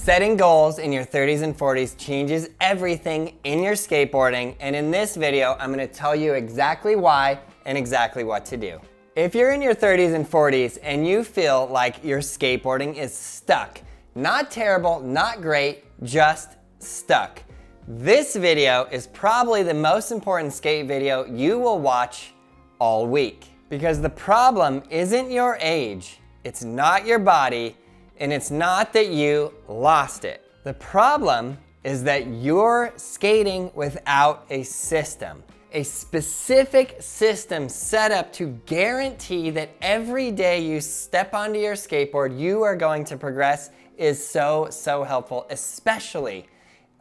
Setting goals in your 30s and 40s changes everything in your skateboarding, and in this video, I'm gonna tell you exactly why and exactly what to do. If you're in your 30s and 40s and you feel like your skateboarding is stuck, not terrible, not great, just stuck, this video is probably the most important skate video you will watch all week. Because the problem isn't your age, it's not your body, and it's not that you lost it. The problem is that you're skating without a system. A specific system set up to guarantee that every day you step onto your skateboard, you are going to progress is so helpful, especially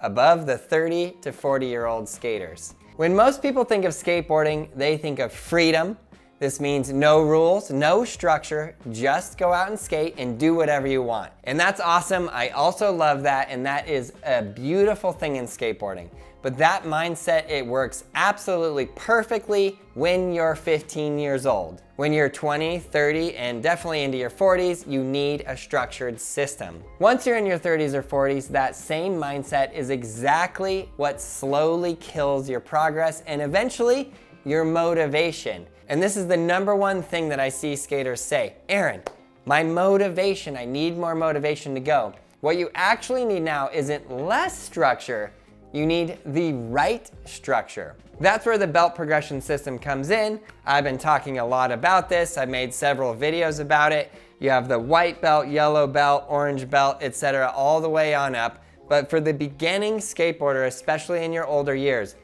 above the 30 to 40-year-old skaters. When most people think of skateboarding, they think of freedom. This means no rules, no structure, just go out and skate and do whatever you want. And that's awesome. I also love that, and that is a beautiful thing in skateboarding. But that mindset, it works absolutely perfectly when you're 15 years old. When you're 20, 30, and definitely into your 40s, you need a structured system. Once you're in your 30s or 40s, that same mindset is exactly what slowly kills your progress and eventually your motivation. And this is the #1 thing that I see skaters say, Aaron, my motivation, I need more motivation to go. What you actually need now isn't less structure, you need the right structure. That's where the belt progression system comes in. I've been talking a lot about this. I've made several videos about it. You have the white belt, yellow belt, orange belt, etc., all the way on up. But for the beginning skateboarder, especially in your older years,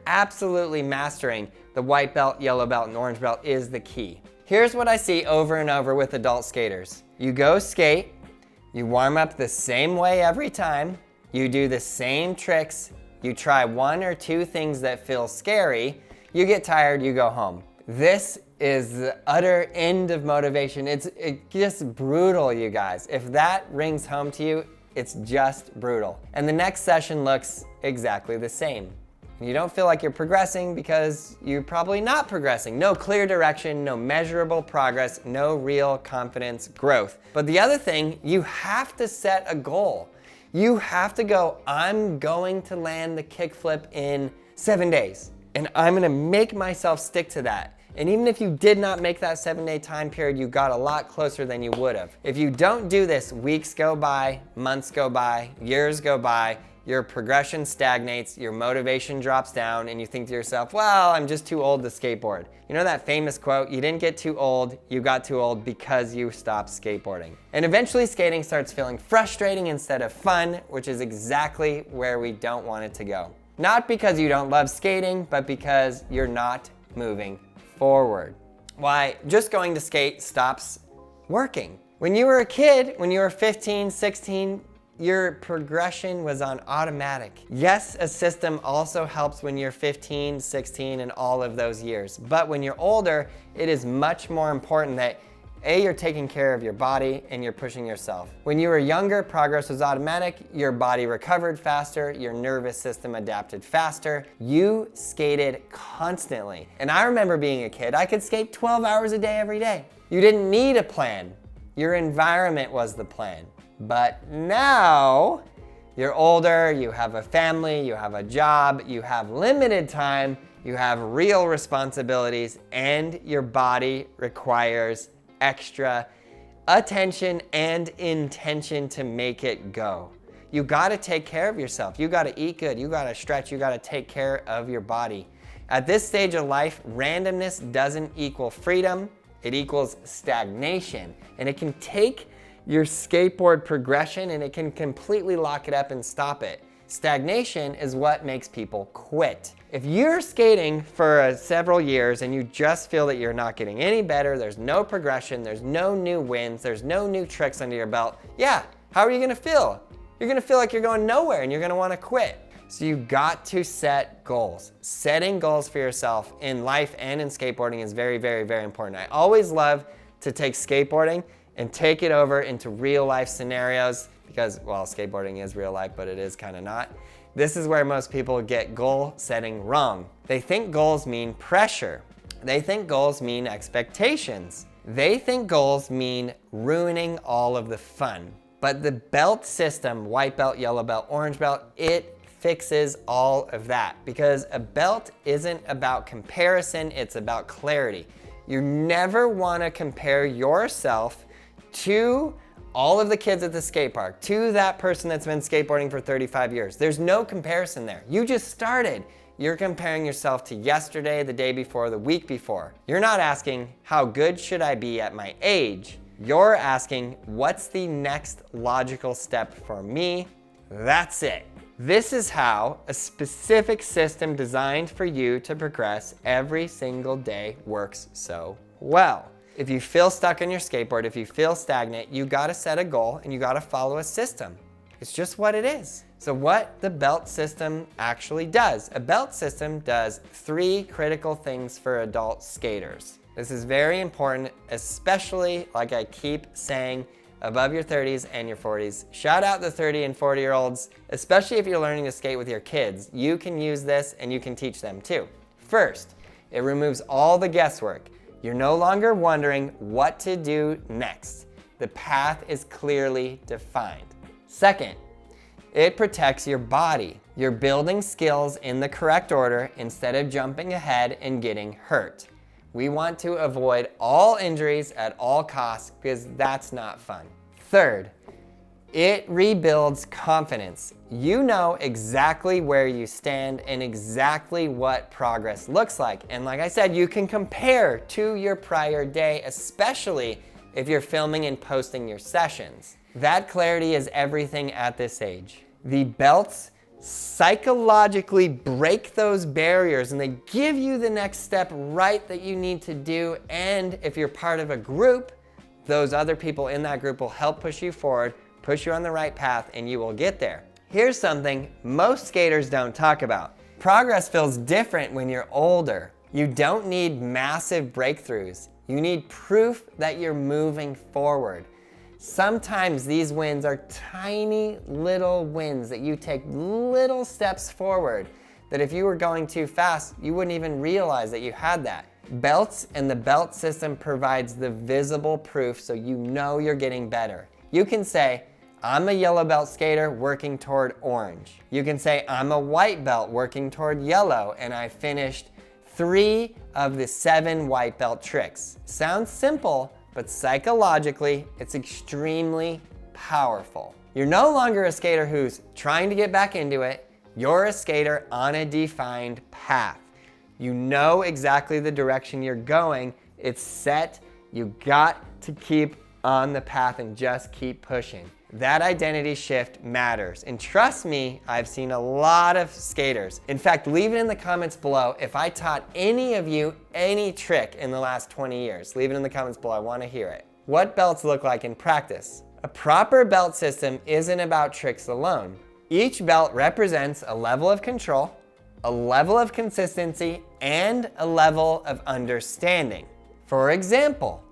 absolutely mastering the white belt, yellow belt, and orange belt is the key. Here's what I see over and over with adult skaters. You go skate, you warm up the same way every time, you do the same tricks, you try 1 or 2 things that feel scary, you get tired, you go home. This is the utter end of motivation. It's just brutal, you guys. If that rings home to you, it's just brutal. And the next session looks exactly the same. You don't feel like you're progressing because you're probably not progressing. No clear direction, no measurable progress, no real confidence growth. But the other thing, you have to set a goal. You have to go, I'm going to land the kickflip in 7 days, and I'm gonna make myself stick to that. And even if you did not make that 7-day time period, you got a lot closer than you would have. If you don't do this, weeks go by, months go by, years go by, your progression stagnates, your motivation drops down, and you think to yourself, well, I'm just too old to skateboard. You know that famous quote, you didn't get too old, you got too old because you stopped skateboarding. And eventually skating starts feeling frustrating instead of fun, which is exactly where we don't want it to go. Not because you don't love skating, but because you're not moving forward. Why, just going to skate stops working. When you were a kid, when you were 15, 16, your progression was on automatic. Yes, a system also helps when you're 15, 16, and all of those years. But when you're older, it is much more important that A, you're taking care of your body and you're pushing yourself. When you were younger, progress was automatic. Your body recovered faster. Your nervous system adapted faster. You skated constantly. And I remember being a kid, I could skate 12 hours a day every day. You didn't need a plan. Your environment was the plan. But now, you're older, you have a family, you have a job, you have limited time, you have real responsibilities, and your body requires extra attention and intention to make it go. You gotta take care of yourself. You gotta eat good, you gotta stretch, you gotta take care of your body. At this stage of life, randomness doesn't equal freedom, it equals stagnation. And it can take your skateboard progression and it can completely lock it up and stop it. Stagnation is what makes people quit. If you're skating for several years and you just feel that you're not getting any better, there's no progression, there's no new wins, there's no new tricks under your belt, yeah, how are you gonna feel? You're gonna feel like you're going nowhere and you're gonna wanna quit. So you got to set goals. Setting goals for yourself in life and in skateboarding is very important. I always love to take skateboarding and take it over into real life scenarios because, well, skateboarding is real life, but it is kind of not. This is where most people get goal setting wrong. They think goals mean pressure. They think goals mean expectations. They think goals mean ruining all of the fun. But the belt system, white belt, yellow belt, orange belt, it fixes all of that, because a belt isn't about comparison, it's about clarity. You never want to compare yourself to all of the kids at the skate park, to that person that's been skateboarding for 35 years. There's no comparison there. You just started. You're comparing yourself to yesterday, the day before, the week before. You're not asking, how good should I be at my age? You're asking, what's the next logical step for me? That's it. This is how a specific system designed for you to progress every single day works so well. If you feel stuck on your skateboard, if you feel stagnant, you gotta set a goal and you gotta follow a system. It's just what it is. So what the belt system actually does. A belt system does 3 critical things for adult skaters. This is very important, especially, like I keep saying, above your 30s and your 40s. Shout out the 30 and 40-year-olds, especially if you're learning to skate with your kids. You can use this and you can teach them too. First, it removes all the guesswork. You're no longer wondering what to do next. The path is clearly defined. Second, it protects your body. You're building skills in the correct order instead of jumping ahead and getting hurt. We want to avoid all injuries at all costs because that's not fun. Third, it rebuilds confidence. You know exactly where you stand and exactly what progress looks like. And like I said, you can compare to your prior day, especially if you're filming and posting your sessions. That clarity is everything at this age. The belts psychologically break those barriers and they give you the next step right that you need to do. And if you're part of a group, those other people in that group will help push you forward, push you on the right path, and you will get there. Here's something most skaters don't talk about. Progress feels different when you're older. You don't need massive breakthroughs. You need proof that you're moving forward. Sometimes these wins are tiny little wins that you take little steps forward that if you were going too fast, you wouldn't even realize that you had that. Belts and the belt system provides the visible proof so you know you're getting better. You can say, I'm a yellow belt skater working toward orange. You can say, I'm a white belt working toward yellow and I finished 3 of the 7 white belt tricks. Sounds simple, but psychologically, it's extremely powerful. You're no longer a skater who's trying to get back into it. You're a skater on a defined path. You know exactly the direction you're going. It's set. You got to keep on the path and just keep pushing. That identity shift matters. And trust me, I've seen a lot of skaters. In fact, leave it in the comments below if I taught any of you any trick in the last 20 years. Leave it in the comments below, I want to hear it. What belts look like in practice? A proper belt system isn't about tricks alone. Each belt represents a level of control, a level of consistency, and a level of understanding. For example,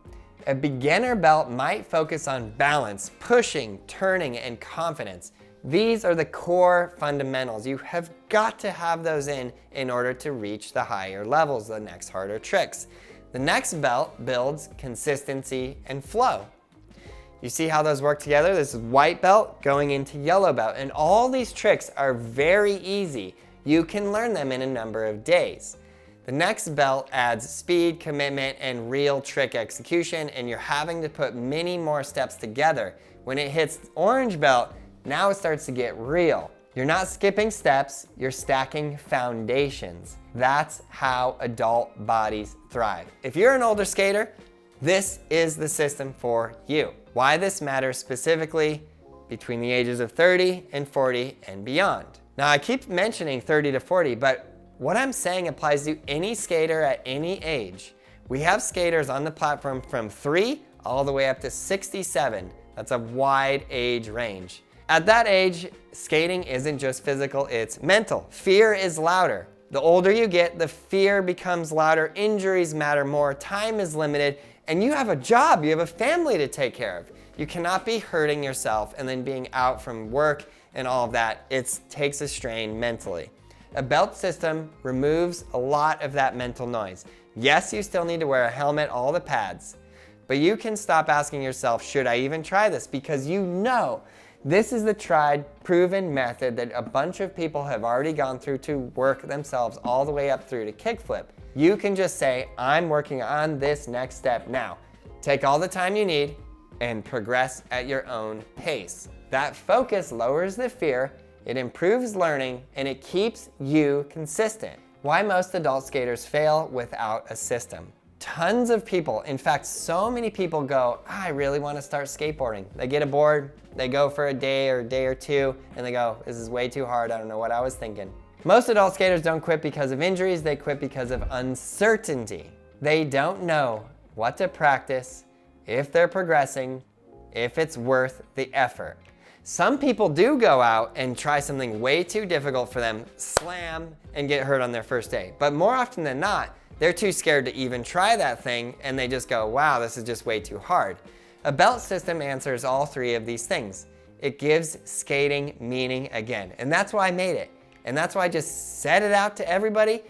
a beginner belt might focus on balance, pushing, turning, and confidence. These are the core fundamentals. You have got to have those in order to reach the higher levels, the next harder tricks. The next belt builds consistency and flow. You see how those work together? This is white belt going into yellow belt, and all these tricks are very easy. You can learn them in a number of days. The next belt adds speed, commitment, and real trick execution, and you're having to put many more steps together. When it hits orange belt, now it starts to get real. You're not skipping steps, you're stacking foundations. That's how adult bodies thrive. If you're an older skater, this is the system for you. Why this matters specifically between the ages of 30 and 40 and beyond. Now I keep mentioning 30 to 40, but what I'm saying applies to any skater at any age. We have skaters on the platform from 3 all the way up to 67. That's a wide age range. At that age, skating isn't just physical, it's mental. Fear is louder. The older you get, the fear becomes louder, injuries matter more, time is limited, and you have a job, you have a family to take care of. You cannot be hurting yourself and then being out from work and all of that. It takes a strain mentally. A belt system removes a lot of that mental noise. Yes, you still need to wear a helmet, all the pads, But you can stop asking yourself, should I even try this? Because you know this is the tried, proven method that a bunch of people have already gone through to work themselves all the way up through to kickflip. You can just say, I'm working on this next step now. Take all the time you need and progress at your own pace. That focus lowers the fear, it improves learning, and it keeps you consistent. Why most adult skaters fail without a system. Tons of people, in fact, so many people go, I really want to start skateboarding. They get a board, they go for a day or two, and they go, this is way too hard, I don't know what I was thinking. Most adult skaters don't quit because of injuries, they quit because of uncertainty. They don't know what to practice, if they're progressing, if it's worth the effort. Some people do go out and try something way too difficult for them, slam, and get hurt on their first day. But more often than not, they're too scared to even try that thing, and they just go, wow, this is just way too hard. A belt system answers all three of these things. It gives skating meaning again, and that's why I made it. And that's why I just set it out to everybody.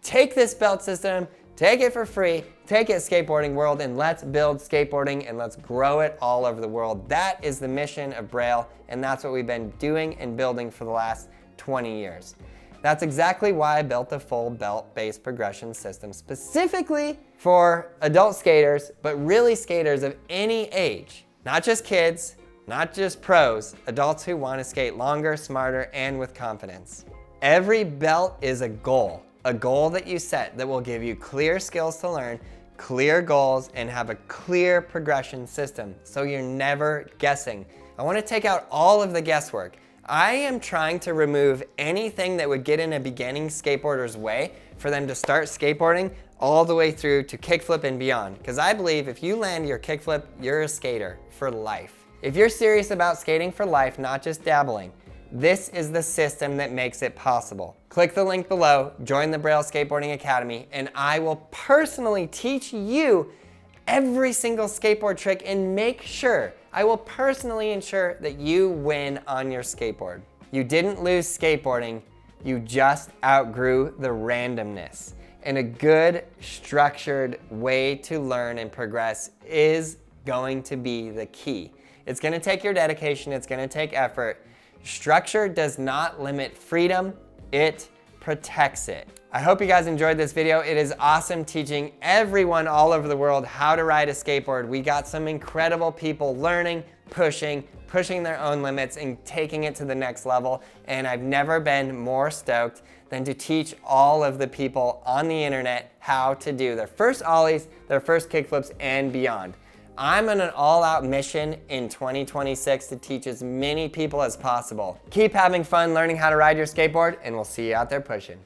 Take this belt system, take it for free, take it skateboarding world, and let's build skateboarding and let's grow it all over the world. That is the mission of Braille, and that's what we've been doing and building for the last 20 years. That's exactly why I built a full belt-based progression system specifically for adult skaters, but really skaters of any age. Not just kids, not just pros, adults who want to skate longer, smarter, and with confidence. Every belt is a goal that you set that will give you clear skills to learn, clear goals, and have a clear progression system, so you're never guessing. I want to take out all of the guesswork. I am trying to remove anything that would get in a beginning skateboarder's way for them to start skateboarding all the way through to kickflip and beyond. Because I believe if you land your kickflip, you're a skater for life. If you're serious about skating for life, not just dabbling, this is the system that makes it possible. Click the link below, join the Braille Skateboarding Academy, and I will personally teach you every single skateboard trick and make sure, I will personally ensure that you win on your skateboard. You didn't lose skateboarding, you just outgrew the randomness. And a good, structured way to learn and progress is going to be the key. It's gonna take your dedication, it's gonna take effort. Structure does not limit freedom, it protects it. I hope you guys enjoyed this video. It is awesome teaching everyone all over the world how to ride a skateboard. We got some incredible people learning, pushing their own limits and taking it to the next level. And I've never been more stoked than to teach all of the people on the internet how to do their first ollies, their first kickflips, and beyond. I'm on an all-out mission in 2026 to teach as many people as possible. Keep having fun learning how to ride your skateboard, and we'll see you out there pushing.